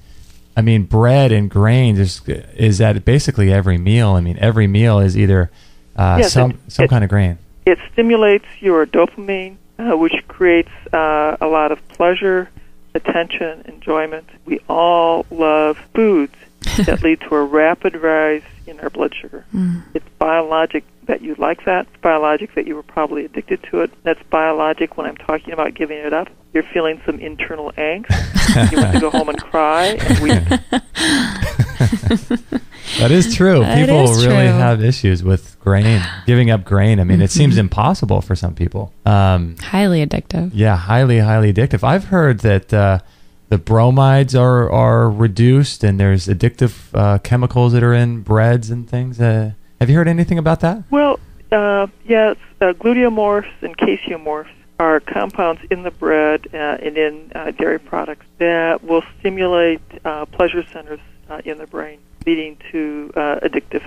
I mean, bread and grains is at basically every meal. I mean, every meal is either some kind of grain. It stimulates your dopamine, which creates a lot of pleasure, attention, enjoyment. We all love foods that lead to a rapid rise in our blood sugar. It's biologic that you like that. It's biologic that you were probably addicted to it. That's biologic when I'm talking about giving it up. You're feeling some internal angst. You want to go home and cry and weep. That is true. People is really true. have issues with grain, giving up grain. I mean, it seems impossible for some people. Highly addictive. Yeah, highly addictive. I've heard that the bromides are reduced, and there's addictive chemicals that are in breads and things. Have you heard anything about that? Well, yes, gluteomorphs and caseomorphs are compounds in the bread and in dairy products that will stimulate pleasure centers in the brain, leading to addictive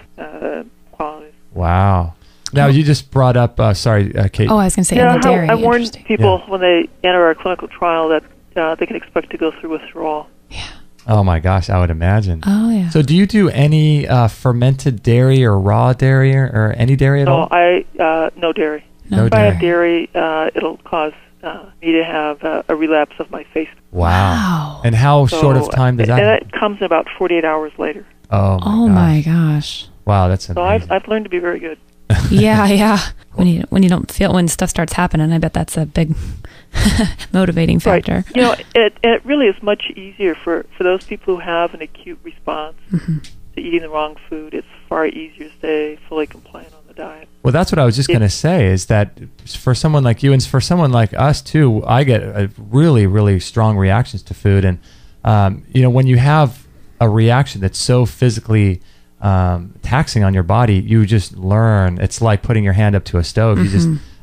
qualities. Wow. Now, you just brought up, Kate. Oh, I was going to say in the dairy. I warned people when they enter our clinical trial that they can expect to go through withdrawal. Yeah. Oh, my gosh, I would imagine. Oh, yeah. So do you do any fermented dairy or raw dairy or any dairy at all? No dairy. No If I have dairy. dairy, it'll cause me to have a relapse of my face. Wow. And how short of time does that And happen? it comes in about 48 hours later. Oh, my gosh. Wow, that's So amazing. I've learned to be very good. Yeah. When you don't feel, when stuff starts happening, I bet that's a big motivating factor. Right. It really is much easier for those people who have an acute response to eating the wrong food. It's far easier to stay fully compliant on the diet. Well, that's what I was just going to say, is that for someone like you and for someone like us too, I get really, really strong reactions to food. And, when you have a reaction that's so physically taxing on your body, you just learn. It's like putting your hand up to a stove.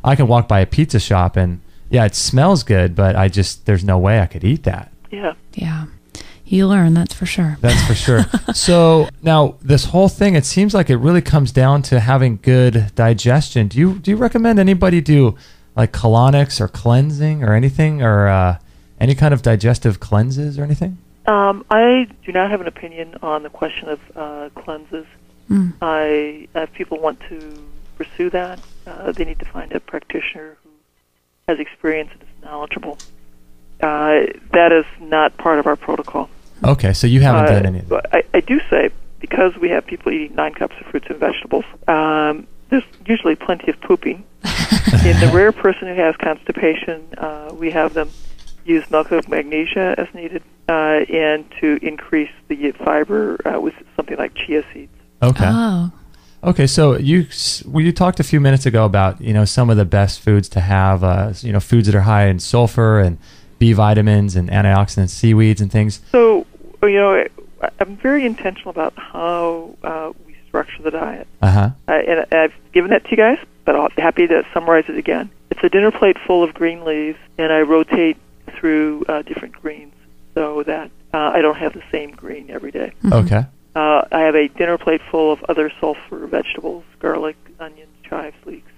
I can walk by a pizza shop and it smells good, but there's no way I could eat that. Yeah. Yeah. You learn, that's for sure. That's for sure. So now this whole thing, it seems like it really comes down to having good digestion. Do you recommend anybody do like colonics or cleansing or anything, or any kind of digestive cleanses or anything? I do not have an opinion on the question of cleanses. If people want to pursue that, they need to find a practitioner who has experience and is knowledgeable. That is not part of our protocol. Okay, so you haven't done any of that. I do say, because we have people eating 9 cups of fruits and vegetables, there's usually plenty of pooping. In the rare person who has constipation, we have them use milk with magnesia as needed, and to increase the fiber with something like chia seeds. Okay. Oh. Okay, so you talked a few minutes ago about some of the best foods to have, foods that are high in sulfur and B vitamins and antioxidants, seaweeds and things. So I'm very intentional about how we structure the diet, and I've given that to you guys, but I'm happy to summarize it again. It's a dinner plate full of green leaves, and I rotate through different greens so that I don't have the same green every day. Mm-hmm. Okay. I have a dinner plate full of other sulfur vegetables: garlic, onions, chives, leeks,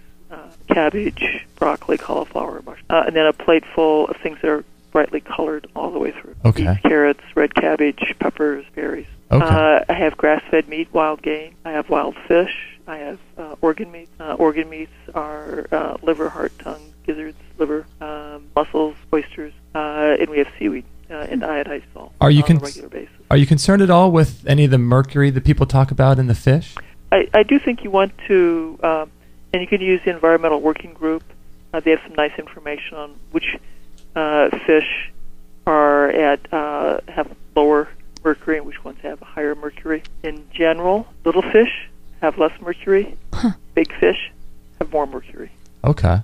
cabbage, broccoli, cauliflower, and then a plate full of things that are brightly colored all the way through. Okay. Beets, carrots, red cabbage, peppers, berries. Okay. I have grass-fed meat, wild game. I have wild fish. I have organ meats. Organ meats are liver, heart, tongue, gizzards, liver, mussels, oysters, and we have seaweed and iodized salt on a regular basis. Are you concerned at all with any of the mercury that people talk about in the fish? I do think you want to, and you can use the Environmental Working Group. They have some nice information on which fish have lower mercury and which ones have higher mercury. In general, little fish have less mercury. Big fish have more mercury. Okay,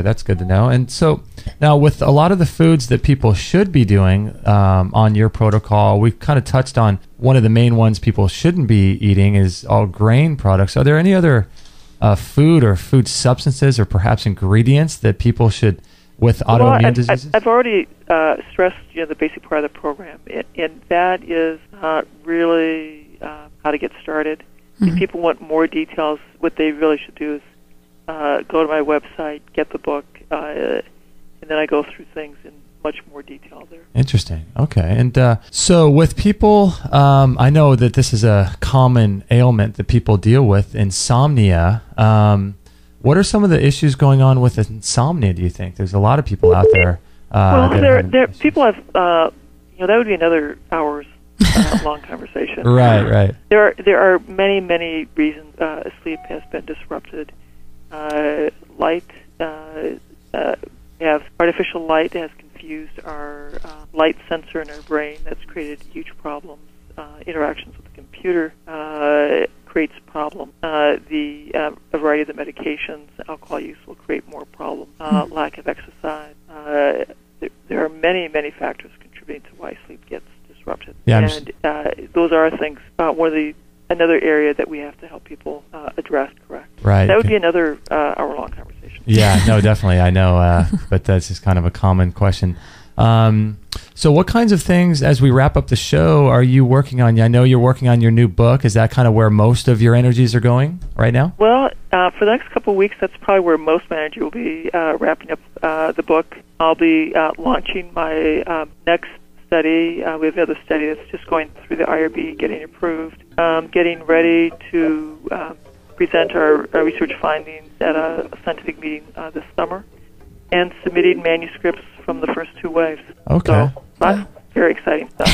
that's good to know. And so now with a lot of the foods that people should be doing on your protocol, we've kind of touched on one of the main ones people shouldn't be eating is all grain products. Are there any other food or food substances or perhaps ingredients that people should, with autoimmune diseases? I've already stressed the basic part of the program, and that is really how to get started. Mm-hmm. If people want more details, what they really should do is go to my website, get the book, and then I go through things in much more detail there. Interesting. Okay. And so with people, I know that this is a common ailment that people deal with, insomnia. What are some of the issues going on with insomnia, do you think? There's a lot of people out there. People have, that would be another hour's long conversation. Right. There are many reasons sleep has been disrupted. Artificial light has confused our light sensor in our brain. That's created huge problems. Interactions with the computer creates problems. A variety of the medications, alcohol use will create more problems. Lack of exercise. There are many factors contributing to why sleep gets disrupted. Yeah, and those are things. Another area that we have to help people address. Correct. Right. That would be another hour-long conversation. Yeah. No. Definitely. I know. But that's just kind of a common question. So what kinds of things, as we wrap up the show, are you working on? I know you're working on your new book. Is that kind of where most of your energies are going right now? Well, for the next couple of weeks, that's probably where most my energy will be wrapping up the book. I'll be launching my next study. We have another study that's just going through the IRB, getting approved, getting ready to present our research findings at a scientific meeting this summer, and submitting manuscripts from the first two waves. Okay. So that's very exciting stuff.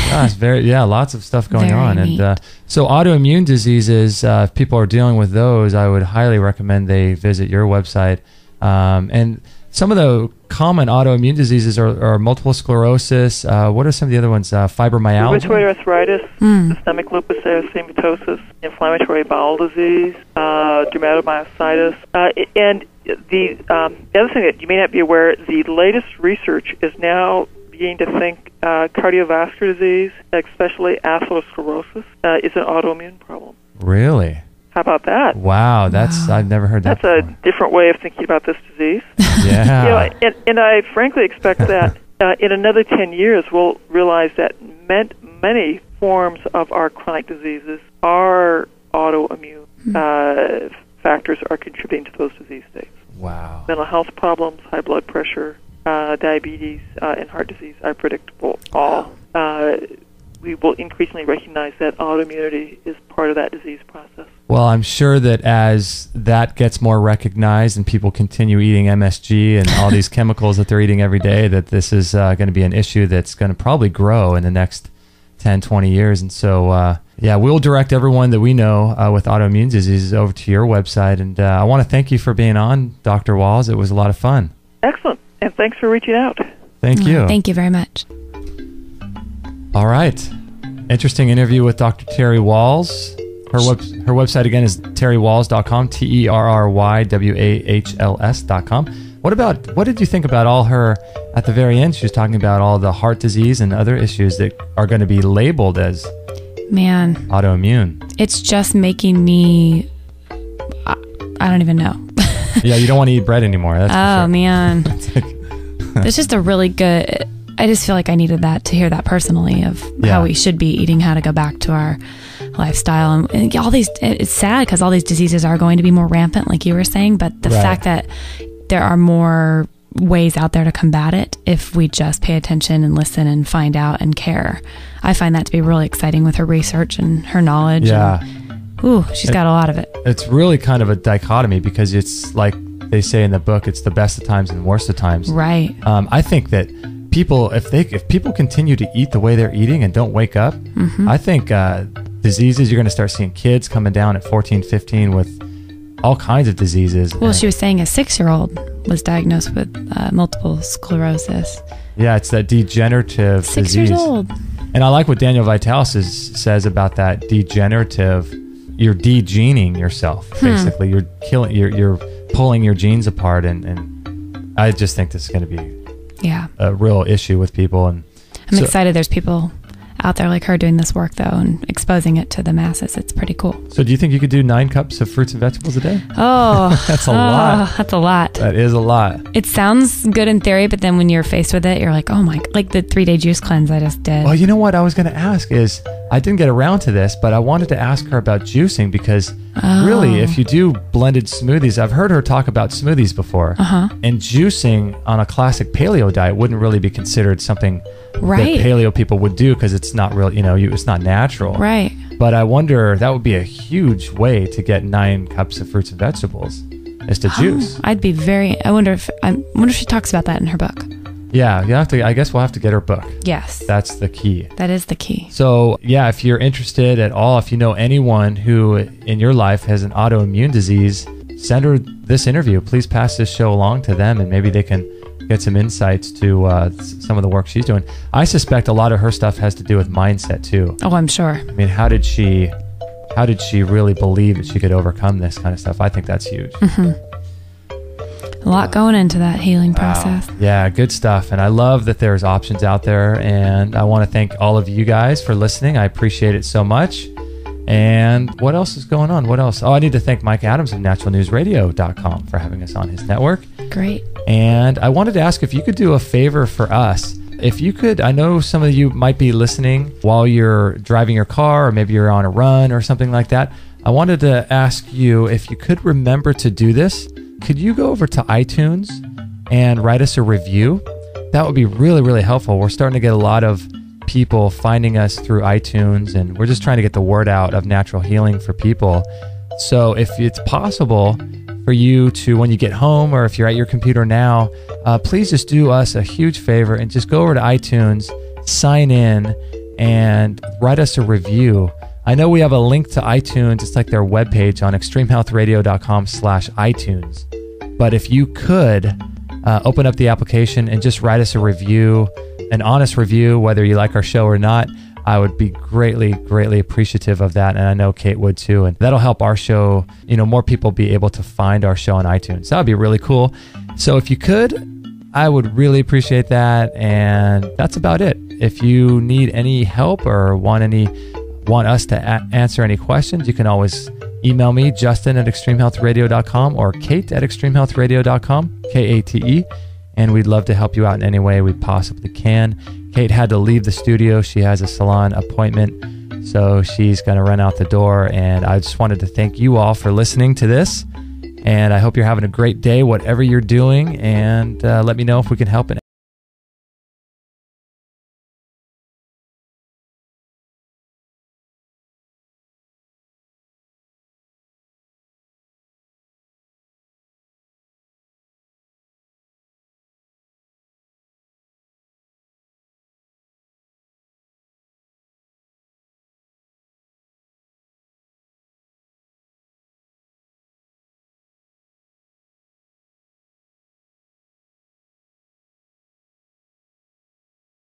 Lots of stuff going on. Neat. And so autoimmune diseases, if people are dealing with those, I would highly recommend they visit your website. And some of the common autoimmune diseases are multiple sclerosis. What are some of the other ones? Fibromyalgia? Rheumatoid arthritis, systemic lupus erythematosus, inflammatory bowel disease, dermatomyositis. And the other thing that you may not be aware, the latest research is now beginning to think cardiovascular disease, especially atherosclerosis, is an autoimmune problem. Really? How about that? Wow, I've never heard that That's before. a different way of thinking about this disease. Yeah. And I frankly expect that in another 10 years we'll realize that many forms of our chronic diseases are autoimmune. Factors are contributing to those disease states. Wow. Mental health problems, high blood pressure, diabetes, and heart disease are predictable. All we will increasingly recognize that autoimmunity is part of that disease process. Well, I'm sure that as that gets more recognized and people continue eating MSG and all these chemicals that they're eating every day, that this is going to be an issue that's going to probably grow in the next 10, 20 years. And so, we'll direct everyone that we know with autoimmune diseases over to your website. And I want to thank you for being on, Dr. Wahls. It was a lot of fun. Excellent. And thanks for reaching out. Thank you. Thank you very much. All right. Interesting interview with Dr. Terry Wahls. Her website again is terrywahls.com, TerryWahls.com. What did you think about all her, at the very end, she was talking about all the heart disease and other issues that are going to be labeled as autoimmune. It's just making me, I don't even know. Yeah, you don't want to eat bread anymore. That's for sure. Man. It's just a really good, I just feel like I needed that to hear that personally of how we should be eating, how to go back to our lifestyle. And all these, it's sad because all these diseases are going to be more rampant, like you were saying, but the fact that there are more ways out there to combat it if we just pay attention and listen and find out and care. I find that to be really exciting with her research and her knowledge. Yeah. She's got a lot of it. It's really kind of a dichotomy because it's like they say in the book, it's the best of times and the worst of times. Right. I think that people, if people continue to eat the way they're eating and don't wake up, I think diseases, you're going to start seeing kids coming down at 14, 15 with all kinds of diseases. Well, she was saying a 6-year-old was diagnosed with multiple sclerosis. Yeah, it's that degenerative 6 disease. years old. And I like what Daniel Vitalis says about that degenerative. You're de-gening yourself, basically. You're killing. You're pulling your genes apart, and I just think this is going to be a real issue with people. And I'm excited. There's people out there like her doing this work though and exposing it to the masses. It's pretty cool. So do you think you could do 9 cups of fruits and vegetables a day? That's a lot. That's a lot. That is a lot. It sounds good in theory, but then when you're faced with it, you're like, oh my, like the 3-day juice cleanse I just did. Well, you know what I was going to ask is, I didn't get around to this, but I wanted to ask her about juicing because really, if you do blended smoothies, I've heard her talk about smoothies before, and juicing on a classic paleo diet wouldn't really be considered something that paleo people would do because it's not really, it's not natural. Right. But I wonder, that would be a huge way to get 9 cups of fruits and vegetables is to juice. I wonder if she talks about that in her book. Yeah, I guess we'll have to get her book. Yes. That's the key. That is the key. So, yeah, if you're interested at all, if you know anyone who in your life has an autoimmune disease, send her this interview. Please pass this show along to them and maybe they can get some insights to some of the work she's doing. I suspect a lot of her stuff has to do with mindset too. Oh, I'm sure. I mean, how did she really believe that she could overcome this kind of stuff? I think that's huge. A lot going into that healing process. Yeah, good stuff. And I love that there's options out there. And I want to thank all of you guys for listening. I appreciate it so much. And what else is going on? What else? Oh, I need to thank Mike Adams of naturalnewsradio.com for having us on his network. Great. And I wanted to ask if you could do a favor for us. If you could, I know some of you might be listening while you're driving your car or maybe you're on a run or something like that. I wanted to ask you if you could remember to do this. Could you go over to iTunes and write us a review? That would be really, really helpful. We're starting to get a lot of people finding us through iTunes, and we're just trying to get the word out of natural healing for people. So if it's possible for you to, when you get home or if you're at your computer now, please just do us a huge favor and just go over to iTunes, sign in, and write us a review. I know we have a link to iTunes. It's like their webpage on extremehealthradio.com/iTunes. But if you could open up the application and just write us a review, an honest review, whether you like our show or not, I would be greatly, greatly appreciative of that. And I know Kate would too. And that'll help our show, more people be able to find our show on iTunes. That would be really cool. So if you could, I would really appreciate that. And that's about it. If you need any help or want us to answer any questions, you can always email me, Justin@extremehealthradio.com or Kate@extremehealthradio.com, Kate, and we'd love to help you out in any way we possibly can. Kate had to leave the studio. She has a salon appointment, so she's going to run out the door, and I just wanted to thank you all for listening to this, and I hope you're having a great day, whatever you're doing, and let me know if we can help in